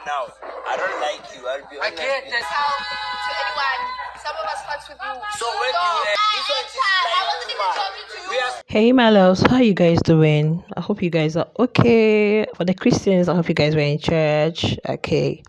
now. I don't like you. I'll be honest. I can't tell to anyone. Some of us fucks with you. So when I wasn't even talking to you. Hey my loves, how you guys doing? I hope you guys are okay. For the Christians, I hope you guys were in church. Okay.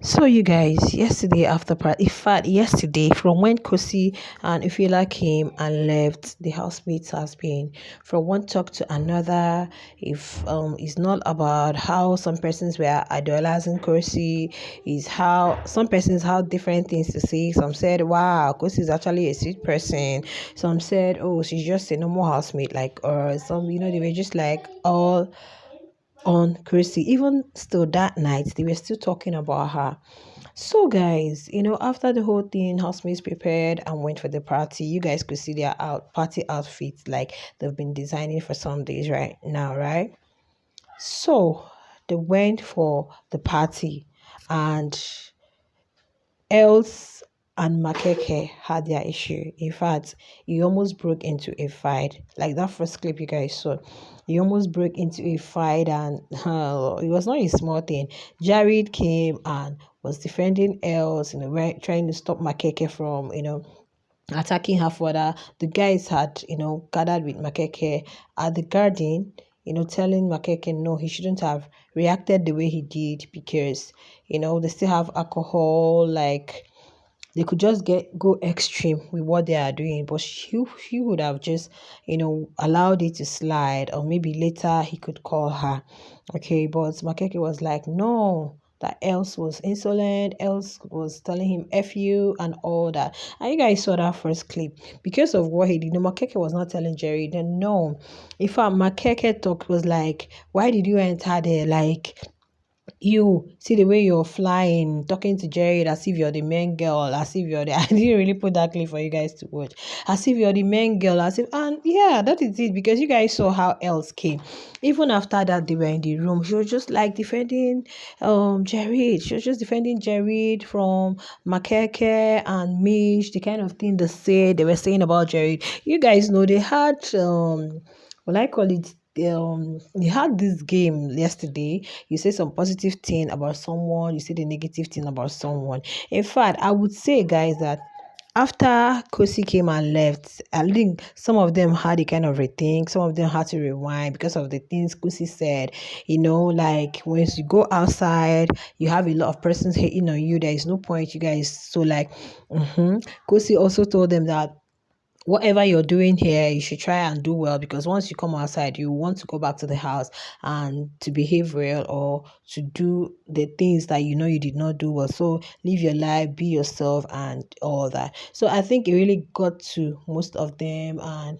So you guys, yesterday after part, in fact, yesterday from when Kosi and Ifila came and left, the housemates has been from one talk to another. If it's not about how some persons were idolizing Kosi, is how some persons had different things to say. Some said, "Wow, Kosi is actually a sweet person." Some said, "Oh, she's just a normal housemate like us." Some, they were just like all on Chrissy. Even still that night, they were still talking about her. So, guys, after the whole thing, housemates prepared and went for the party. You guys could see their party outfits like they've been designing for some days right now, right? So, they went for the party, and Els and Makhekhe had their issue. In fact, he almost broke into a fight. Like that first clip you guys saw, he almost broke into a fight, and it was not a small thing. Jareed came and was defending Els, trying to stop Makhekhe from, attacking her further. The guys had, gathered with Makhekhe at the garden, telling Makhekhe no, he shouldn't have reacted the way he did because, they still have alcohol, like they could just go extreme with what they are doing, but she would have just allowed it to slide, or maybe later he could call her. Okay, but Makhekhe was like, no, that else was insolent, else was telling him F you and all that. And you guys saw that first clip. Because of what he did, Makhekhe was not telling Jerry. Then no. In fact, Makhekhe talk was like, why did you enter there? Like, you see the way you're flying, talking to Jared as if you're the main girl, as if you're the I didn't really put that clip for you guys to watch. As if you're the main girl, as if, and yeah, that is it, because you guys saw how else came. Even after that, they were in the room. She was just like defending Jared. She was just defending Jared from Makhekhe and Mish, the kind of thing they were saying about Jared. You guys know they had what I call it, you had this game yesterday. You say some positive thing about someone, you say the negative thing about someone. In fact, I would say, guys, that after Kosi came and left, I think some of them had a kind of rethink, some of them had to rewind because of the things Kosi said. Like when you go outside, you have a lot of persons hating on you, there is no point, you guys. So like Kosi also told them that whatever you're doing here, you should try and do well, because once you come outside, you want to go back to the house and to behave well, or to do the things that you did not do well. So live your life, be yourself, and all that. So I think it really got to most of them, and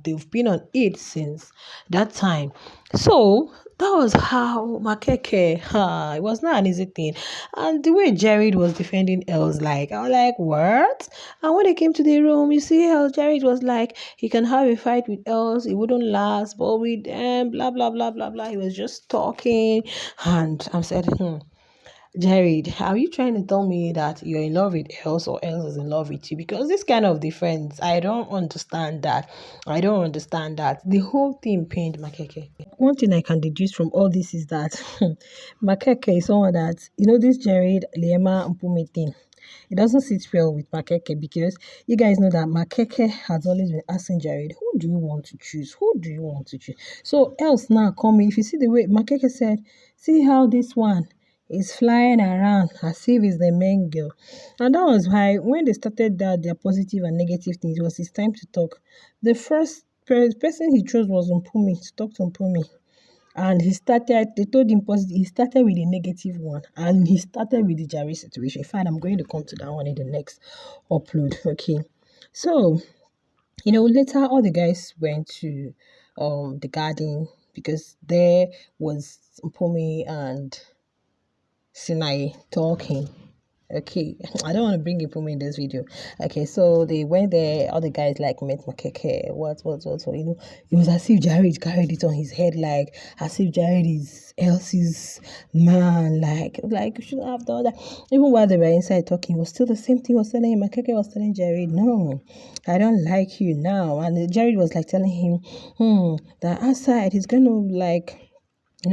they've been on it since that time. So that was how Makhekhe, it was not an easy thing. And the way Jared was defending Els, I was like, what? And when they came to the room, you see how Jared was like, he can have a fight with Els, it wouldn't last, but with them, blah, blah, blah, blah, blah. He was just talking. And I'm said, Jared, are you trying to tell me that you're in love with Els, or Els is in love with you? Because this kind of difference, I don't understand that. I don't understand that. The whole thing pained Makhekhe. One thing I can deduce from all this is that Makhekhe is someone that, this Jared, Liema, Mpume thing. It doesn't sit well with Makhekhe, because you guys know that Makhekhe has always been asking Jared, who do you want to choose? Who do you want to choose? So else now coming, if you see the way Makhekhe said, see how this one is flying around as if it's the main girl. And that was why when they started their positive and negative things, it was his time to talk. The first person he chose was Mpume, to talk to Mpume. And they told him positive, he started with the negative one, and he started with the Jareed situation. In fact, I'm going to come to that one in the next upload. Okay. So, later all the guys went to the garden, because there was Mpume and Sinai talking. Okay, I don't want to bring Ipumi in this video. Okay, so they went there, all the guys met Makhekhe, what. So, it was as if Jared carried it on his head, like as if Jared is Elsie's man, like you shouldn't have done that. Even while they were inside talking, it was still the same thing was telling him. Makhekhe was telling Jared, no, I don't like you now. And Jared was like telling him, that outside he's gonna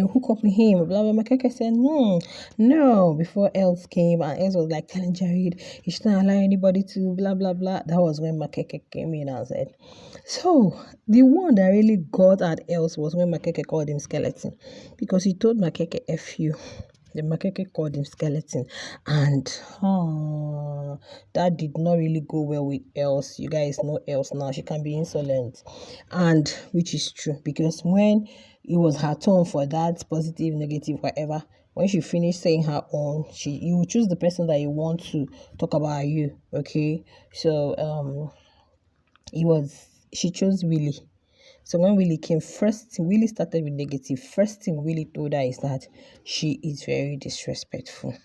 hook up with him, blah blah. Makhekhe said, no. Before Els came, and Els was like telling Jareed, he should not allow anybody to blah blah blah. That was when Makhekhe came in and said, so the one that really got at Els was when Makhekhe called him skeleton, because he told Makhekhe F you. The Makhekhe called him skeleton, and that did not really go well with Els. You guys know Els now; she can be insolent, and which is true, because when it was her turn for that positive, negative, whatever, when she finished saying her own, you will choose the person that you want to talk about you. Okay, so she chose Willie. So when Willie came, Willie started with negative. First thing Willie told her is that she is very disrespectful.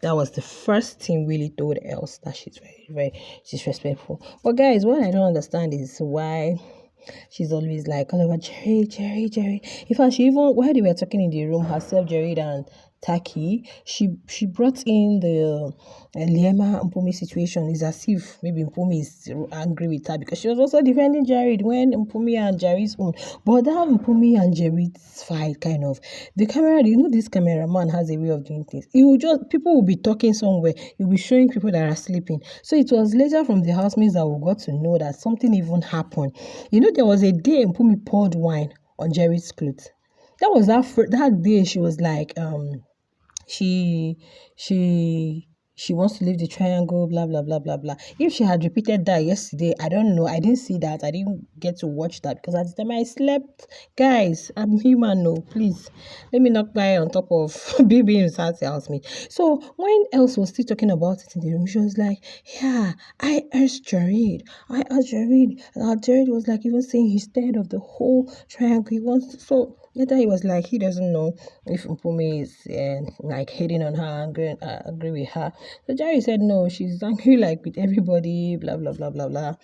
That was the first thing Willie told Els, that she's very, very disrespectful. But guys, what I don't understand is why she's always like all over Jareed. In fact, she even, while they were talking in the room, herself, Jareed and Taki, she brought in the Liema Mpumi situation. It's as if maybe Mpumi is angry with her, because she was also defending Jareed when Mpumi and Jareed's own. But that Mpumi and Jareed's fight, kind of, the camera, this cameraman has a way of doing things. People will be talking somewhere, you'll be showing people that are sleeping. So it was later from the housemates that we got to know that something even happened. There was a day Mpumi poured wine on Jareed's clothes. That was that day she was like, she wants to leave the triangle, blah blah blah blah blah. If she had repeated that yesterday, I don't know. I didn't see that. I didn't get to watch that because at the time I slept. Guys, I'm human. No, please let me not cry on top of BBMZANSI housemate. So when Els was still talking about it in the room, she was like, "Yeah, I asked Jareed. Jareed was like even saying he's tired of the whole triangle. He wants to, so." Later he was like, he doesn't know if Mpumi is like hating on her, agree with her. So Jareed said no, she's angry like with everybody, blah blah blah blah blah.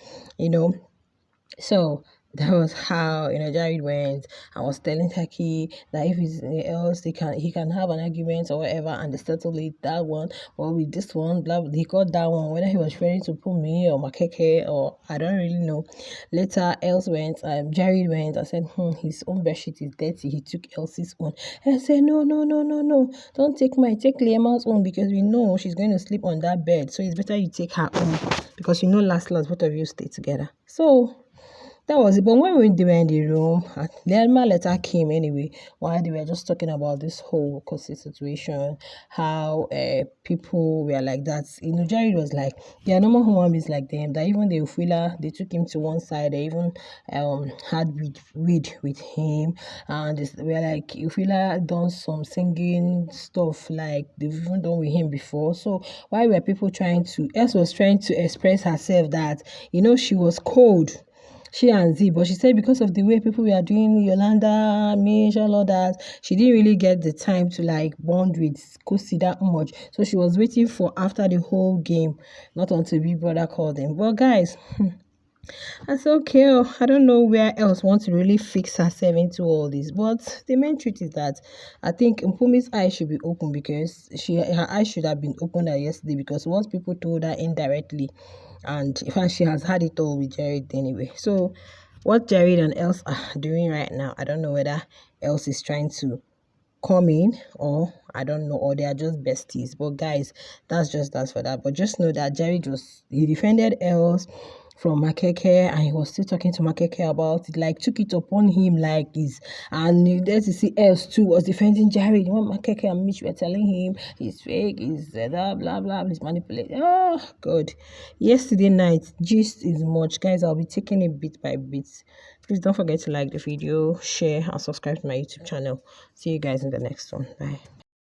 So that was how Jareed went. I was telling Taki that if it's else he can have an argument or whatever, and they settled it, that one. Or with this one, blah, he called that one, whether he was ready to put me or Makhekhe, or I don't really know. Later Jareed went and said his own bedsheet is dirty, he took Elsie's own. And I said no, don't take mine, take Liema's own, because we know she's going to sleep on that bed, so it's better you take her own, because last both of you stay together. So that was it. But when they were in the room, Liema letter came anyway, while they were just talking about this whole Kosi situation, how people were like that. Jareed was like, there are normal human beings like them, that even the Ufila, they took him to one side, they even had weed with him, and they were like, Ufila done some singing stuff like they've even done with him before. So why were people Els was trying to express herself that, she was cold, she and Z, but she said because of the way people were doing Yolanda, Mish, all of that, she didn't really get the time to like bond with Kosi that much. So she was waiting for after the whole game, not until Big Brother called them. But guys, that's okay. I don't know where else want to really fix herself into all this. But the main truth is that I think Mpumi's eyes should be open, because her eyes should have been opened yesterday, because once people told her indirectly, and in fact she has had it all with Jareed anyway. So what Jareed and Els are doing right now, I don't know whether Els is trying to come in, or I don't know, or they are just besties. But guys, that's for that. But just know that Jareed he defended Els from Makhekhe, and he was still talking to Makhekhe about it, like took it upon him like this. And there's to see Els too was defending Jareed when Makhekhe and Mitch were telling him he's fake, he's blah blah blah, he's manipulating. Oh god, yesterday night gist is much. Guys, I'll be taking it bit by bit. Please don't forget to like the video, share, and subscribe to my YouTube channel. See you guys in the next one. Bye.